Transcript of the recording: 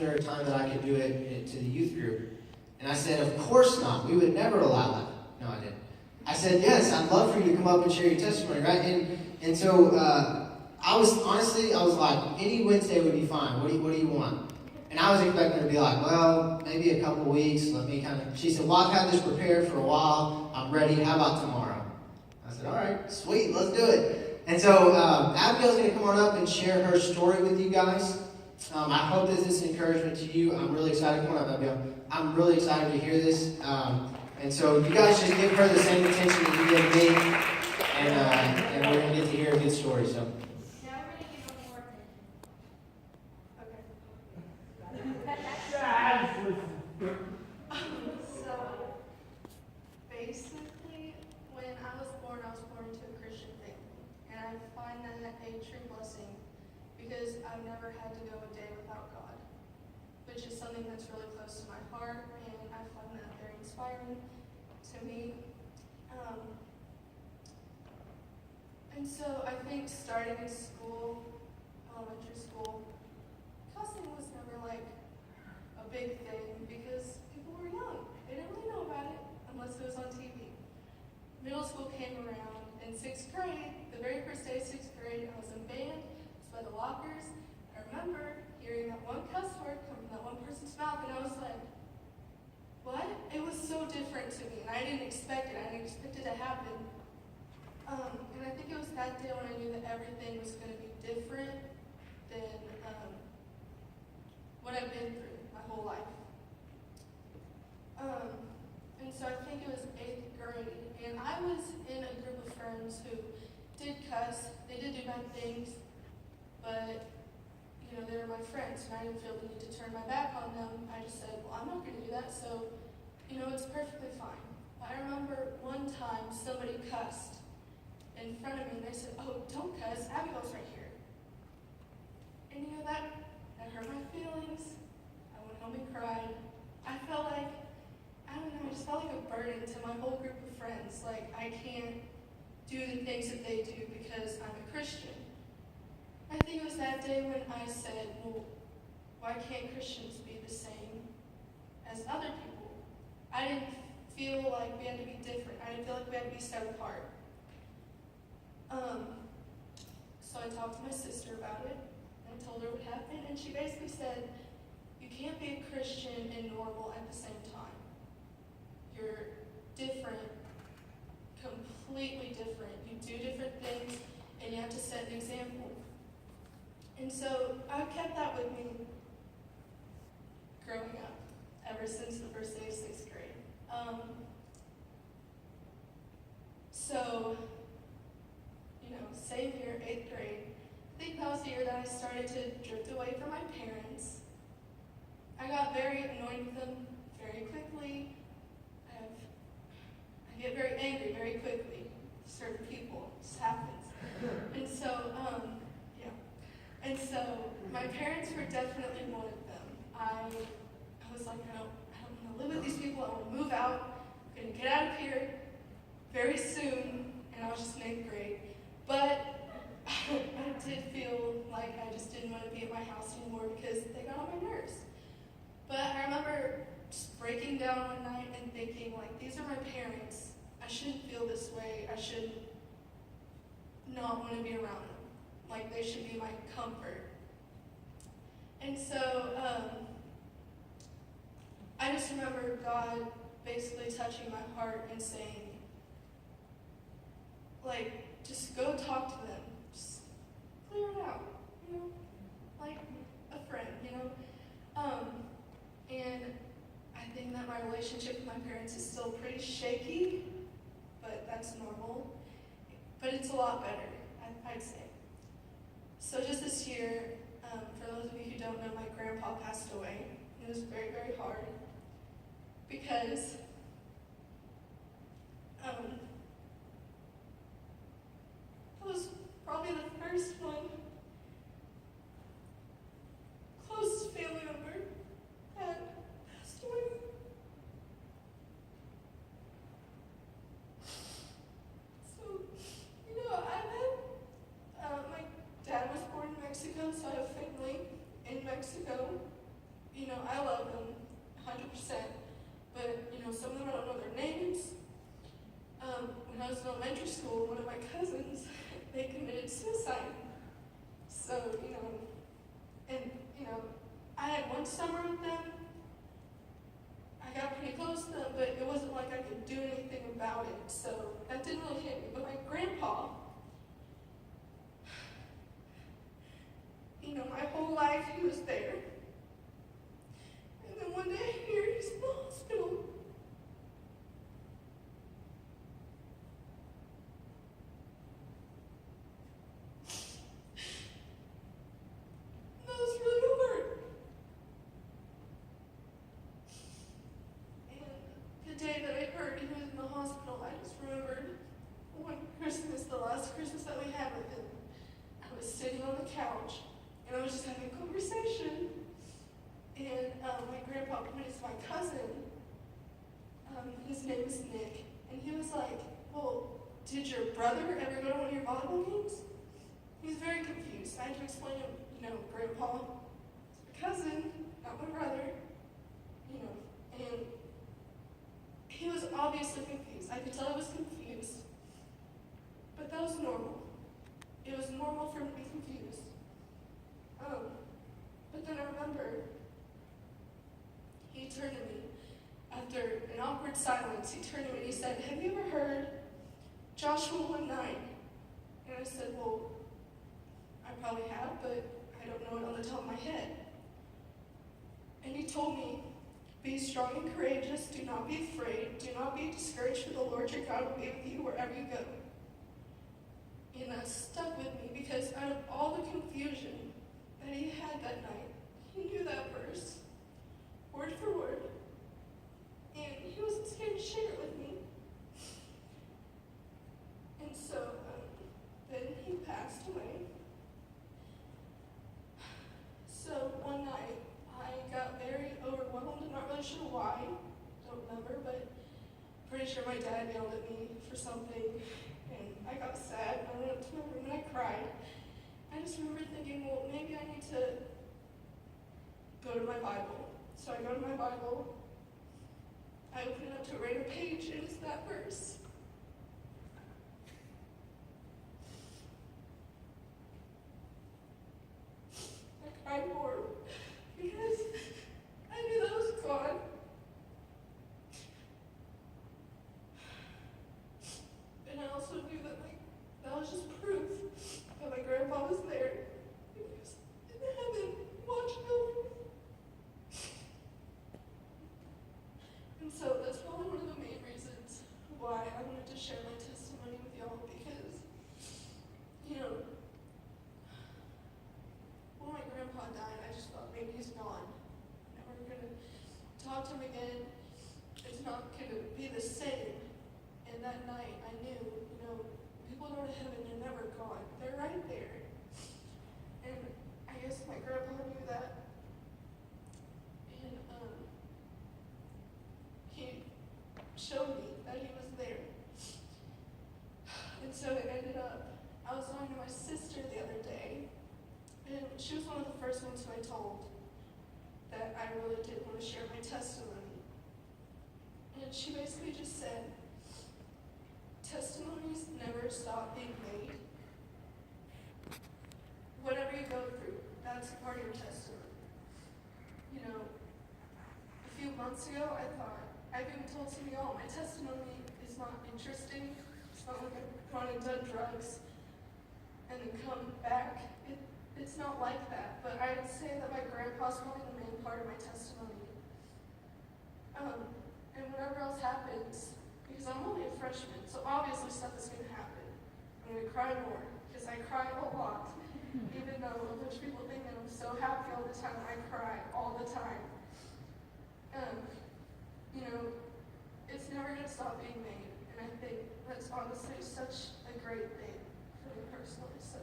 there a time that I could do it to the youth group? And I said, of course not. We would never allow that. No, I didn't. I said, yes, I'd love for you to come up and share your testimony, right? And so I was like, any Wednesday would be fine. What do you want? And I was expecting her to be like, well, maybe a couple weeks. She said, well, I've had this prepared for a while. I'm ready. How about tomorrow? I said, all right, sweet, let's do it. And so Abigail's going to come on up and share her story with you guys. I hope this is an encouragement to you. I'm really excited. Come on up, Abigail. I'm really excited to hear this. And so you guys just give her the same attention that you give me. And we're going to get to hear a good story. So. Basically, when I was born into a Christian family. And I find that a true blessing because I've never had to go a day without God, which is something that's really close to my heart, and I find that very inspiring to me. And so I think starting in school, elementary school, cussing was never like a big thing because people were young. They didn't really know about it unless it was on TV. Middle school came around in 6th grade. The very first day of 6th grade, I was in band. By the lockers. I remember hearing that one cuss word come from that one person's mouth, and I was like, what? It was so different to me, and I didn't expect it. I didn't expect it to happen. And I think it was that day when I knew that everything was going to be different than what I've been through my whole life. And so I think it was 8th grade, and I was in a group of friends who did cuss. They did do bad things. But, they were my friends, and I didn't feel the need to turn my back on them. I just said, well, I'm not going to do that, so, it's perfectly fine. But I remember one time somebody cussed in front of me, and they said, oh, don't cuss, Abigail's right here. And that hurt my feelings. I went home and cried. I felt like, I just felt like a burden to my whole group of friends. Like, I can't do the things that they do because I'm a Christian. I think it was that day when I said, well, why can't Christians be the same as other people? I didn't feel like we had to be different. I didn't feel like we had to be set apart. So I talked to my sister about it and told her what happened, and she basically said, you can't be a Christian and normal at the same time. You're different, completely different. You do different things, and you have to set an example. And so I kept that with me growing up, ever since the first day of 6th grade. Same year, 8th grade, I think that was the year that I started to drift away from my parents. I got very annoyed with them very quickly. I get very angry very quickly with certain people. It just happens. And so, And so my parents were definitely one of them. I was like, I don't want to live with these people. I want to move out. I'm going to get out of here very soon. And I was just in 8th grade. But I did feel like I just didn't want to be at my house anymore because they got on my nerves. But I remember just breaking down one night and thinking, like, these are my parents. I shouldn't feel this way. I should not want to be around them. Like, they should be my comfort. And so I just remember God basically touching my heart and saying, like, just go talk to them. Just clear it out, like a friend, And I think that my relationship with my parents is still pretty shaky, but that's normal. But it's a lot better, I'd say. So just this year, for those of you who don't know, my grandpa passed away. It was very, very hard because it was probably the first one, closest family member that passed away. So, my dad was born in Mexico, so I have family in Mexico. I love them 100%, but, some of them I don't know their names. When I was in elementary school, one of my cousins, they committed suicide. So, and, I had one summer with them. I got pretty close to them, but it wasn't like I could do anything about it. So that didn't really hit me. But my grandpa, my whole life he was there. And then one day I hear he's in the hospital. That was really hard. And the day that I heard he was in the hospital, I just remembered one Christmas, the last Christmas that we had with him. I was sitting on the couch, and I was just having a conversation. And my grandpa pointed to my cousin. His name is Nick. And he was like, well, did your brother ever go to one of your volleyball games? He was very confused. I had to explain to him, Grandpa, it's my cousin, not my brother. And he was obviously confused. I could tell he was confused. But that was normal. It was normal for him to be confused. But then I remember he turned to me after an awkward silence. He turned to me and he said, have you ever heard Joshua 1:9? And I said, well, I probably have, but I don't know it on the top of my head. And he told me, be strong and courageous, do not be afraid, do not be discouraged, for the Lord your God will be with you wherever you go. And that stuck with me because out of all the confusion that he had that night, he knew that verse, word for word, and he wasn't scared to share it with me. And so then he passed away. So one night, I got very overwhelmed. I'm not really sure why, don't remember, but pretty sure my dad yelled at me for something. And I got sad, and I went up to my room and I cried. I just remember thinking, well, maybe I need to go to my Bible. So I go to my Bible, I open it up to a random page, and it's that verse. I cried more because I knew that was God. And I also knew that that was just proof that my grandpa was there. He was in heaven watching over me. And so that's probably one of the main reasons why I wanted to share my testimony with y'all, because, when my grandpa died, I just thought maybe he's gone. I'm never going to talk to him again. It's not going to be the same. And that night, I knew, people go to heaven, they're never gone. They're right there. And I guess my grandpa knew that. And he showed me that he was there. And so it ended up, I was talking to my sister the other day, and she was one of the first ones who I told that I really did want to share my testimony. And she basically just said, testimonies never stop being made. Whatever you go through, that's part of your testimony. A few months ago, I thought, I've even told some of y'all, my testimony is not interesting. It's not like I've gone and done drugs and then come back. It's not like that, but I would say that my grandpa's probably the main part of my testimony. And whatever else happens, because I'm only a freshman, so obviously stuff is going to happen. I'm going to cry more, because I cry a lot. Even though a bunch of people think that I'm so happy all the time, I cry all the time. It's never going to stop being made, and I think that's honestly such a great thing for me personally. So